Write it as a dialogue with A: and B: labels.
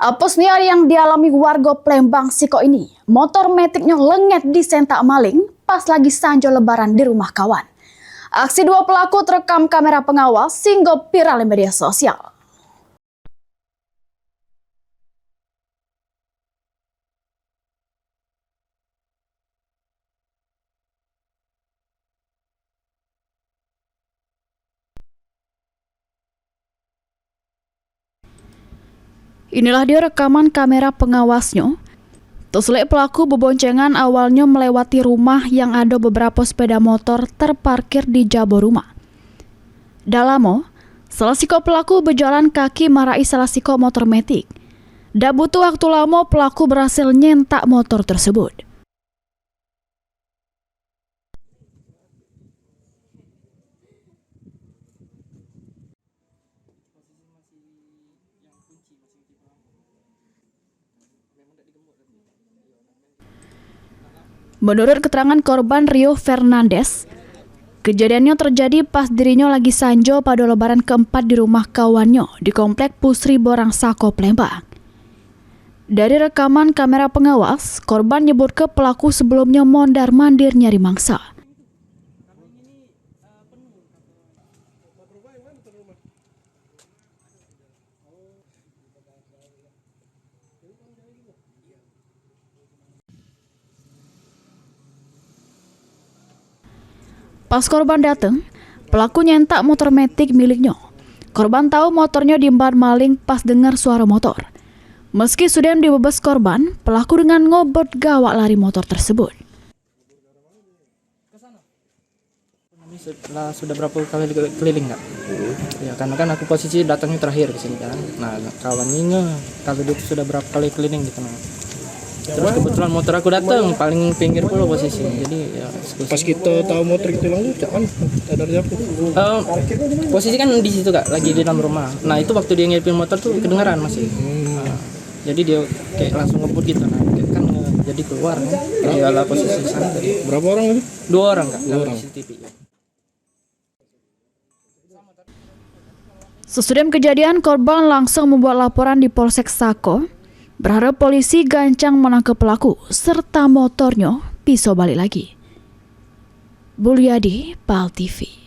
A: Apesnya yang dialami warga Plembang Siko ini, motor metiknya lenget disentak maling pas lagi sanjo lebaran di rumah kawan. Aksi dua pelaku terekam kamera pengawas sehingga viral di media sosial. Inilah dia rekaman kamera pengawasnya. Terselip pelaku beboncengan awalnya melewati rumah yang ada beberapa sepeda motor terparkir di jabo rumah. Dalamo, salah siko pelaku berjalan kaki marai salah siko motor metik. Dak butuh waktu lama pelaku berhasil nyentak motor tersebut. Menurut keterangan korban Rio Fernandes, kejadiannya terjadi pas dirinya lagi sanjo pada lebaran keempat di rumah kawannya di komplek Pusri Borang Sako, Plembang. Dari rekaman kamera pengawas, korban nyebut ke pelaku sebelumnya mondar-mandir nyari mangsa. Pas korban datang, pelaku nyentak motor metik miliknya. Korban tahu motornya diemban maling pas dengar suara motor. Meski sudah dibebas korban, pelaku dengan ngobot gawak lari motor tersebut.
B: Setelah sudah berapa kali keliling nggak? Ya karena aku posisi datangnya terakhir ke sini kan. Nah kawan ini kalau dia sudah berapa kali keliling gitu. Terus kebetulan motor aku datang paling pinggir pula posisi. Jadi ya
C: pas kita tahu motor itu hilang tuh kan ada siapa?
B: Posisi kan di situ Kak, lagi di dalam rumah. Nah itu waktu dia ngiripin motor tuh kedengaran masih. Jadi dia kayak langsung ngebut gitu nah. Kan jadi keluar kan. Iyalah posisi sana.
C: Berapa orang itu?
B: 2 orang Kak.
C: 2 orang.
B: CCTV.
A: Sesudah kejadian, korban langsung membuat laporan di Polsek Sako, berharap polisi gancang menangkap pelaku serta motornya bisa balik lagi. Bulyadi, PAL TV.